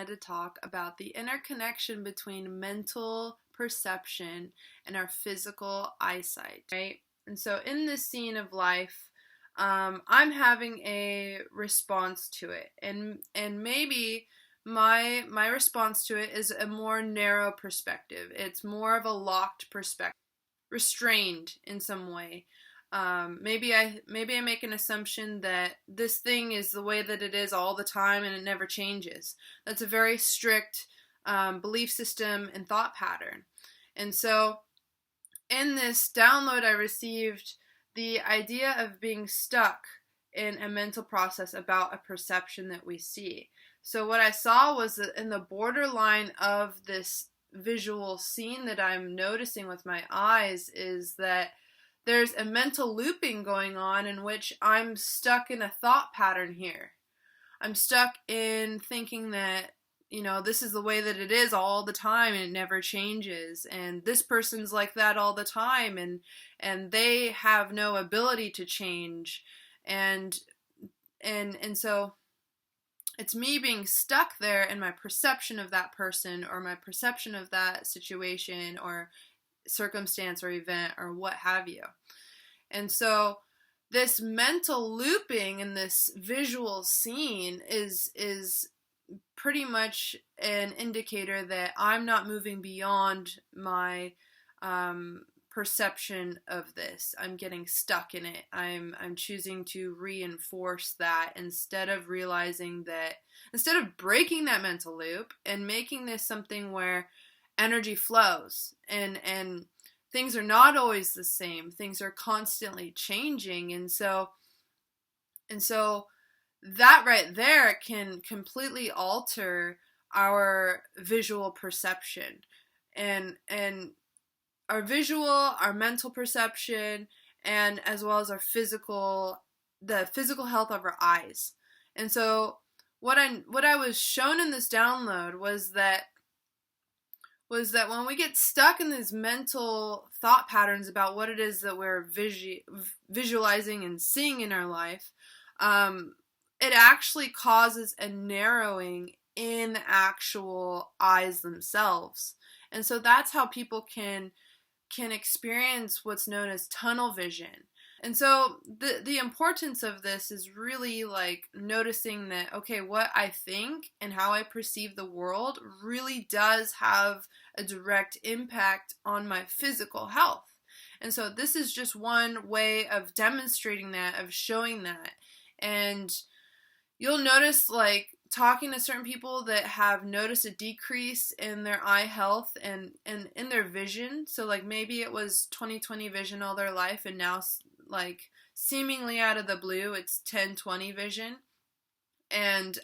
wanted to talk about the interconnection between mental perception and our physical eyesight, right? And so in this scene of life, I'm having a response to it, and maybe my response to it is a more narrow perspective. It's more of a locked perspective, restrained in some way. Maybe I make an assumption that this thing is the way that it is all the time and it never changes. That's a very strict belief system and thought pattern. And so in this download I received the idea of being stuck in a mental process about a perception that we see. So what I saw was that in the borderline of this visual scene that I'm noticing with my eyes is that there's a mental looping going on in which I'm stuck in a thought pattern here. I'm stuck in thinking that, this is the way that it is all the time and it never changes. And this person's like that all the time and they have no ability to change. And so it's me being stuck there in my perception of that person or my perception of that situation or circumstance or event or what have you. And so this mental looping in this visual scene is pretty much an indicator that I'm not moving beyond my perception of this. I'm getting stuck in it. I'm choosing to reinforce that instead of realizing that, instead of breaking that mental loop and making this something where energy flows and things are not always the same. Things are constantly changing. And so that right there can completely alter our visual perception and our visual, our mental perception, and as well as the physical health of our eyes. And so what I was shown in this download was that when we get stuck in these mental thought patterns about what it is that we're visualizing and seeing in our life, it actually causes a narrowing in the actual eyes themselves. And so that's how people can experience what's known as tunnel vision. And so the importance of this is really like noticing that, okay, what I think and how I perceive the world really does have a direct impact on my physical health. And so this is just one way of demonstrating that, of showing that. And you'll notice, like, talking to certain people that have noticed a decrease in their eye health and in their vision. So like maybe it was 20/20 vision all their life and now like seemingly out of the blue it's 10/20 vision, and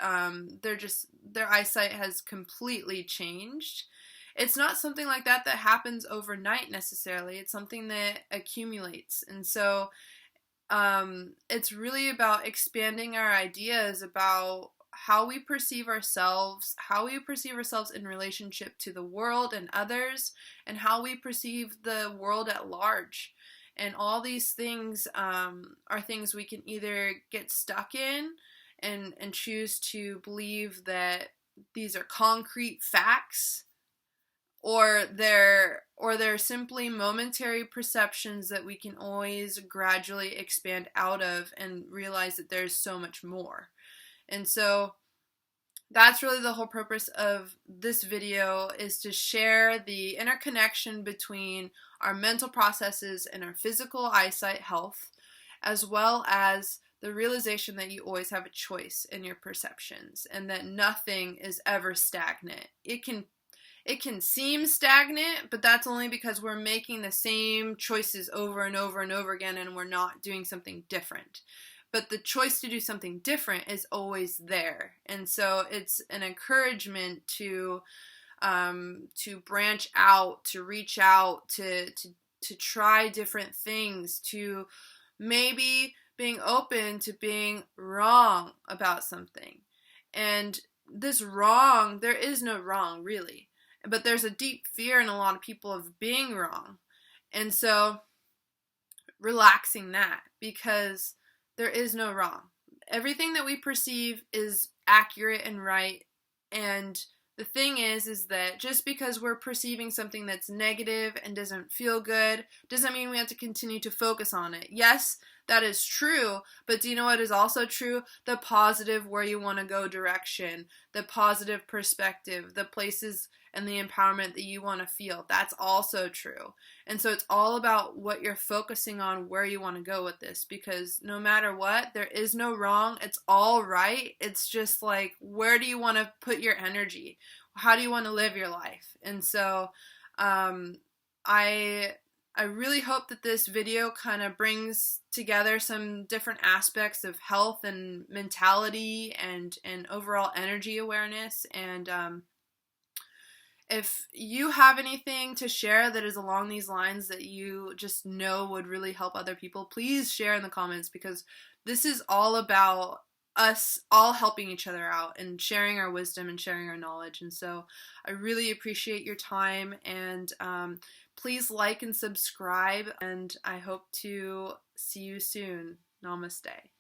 their eyesight has completely changed. It's not something like that happens overnight necessarily. It's something that accumulates. And so it's really about expanding our ideas about how we perceive ourselves in relationship to the world and others, and how we perceive the world at large. And all these things are things we can either get stuck in and choose to believe that these are concrete facts, or they're simply momentary perceptions that we can always gradually expand out of and realize that there's so much more. And so that's really the whole purpose of this video, is to share the interconnection between our mental processes and our physical eyesight health, as well as the realization that you always have a choice in your perceptions and that nothing is ever stagnant. It can seem stagnant, but that's only because we're making the same choices over and over and over again and we're not doing something different. But the choice to do something different is always there. And so it's an encouragement to branch out, to reach out, to try different things, to maybe being open to being wrong about something. And this wrong, there is no wrong really, but there's a deep fear in a lot of people of being wrong. And so relaxing that, because there is no wrong. Everything that we perceive is accurate and right And the thing is that just because we're perceiving something that's negative and doesn't feel good, doesn't mean we have to continue to focus on it. Yes, that is true, but do you know what is also true? The positive where you want to go direction, the positive perspective, the places and the empowerment that you want to feel. That's also true. And so it's all about what you're focusing on, where you want to go with this, because no matter what, there is no wrong. It's all right. It's just like, where do you want to put your energy? How do you want to live your life? And so I really hope that this video kind of brings together some different aspects of health and mentality and overall energy awareness. And if you have anything to share that is along these lines that you just know would really help other people, please share in the comments, because this is all about us all helping each other out and sharing our wisdom and sharing our knowledge. And so I really appreciate your time, and please like and subscribe, and I hope to see you soon. Namaste.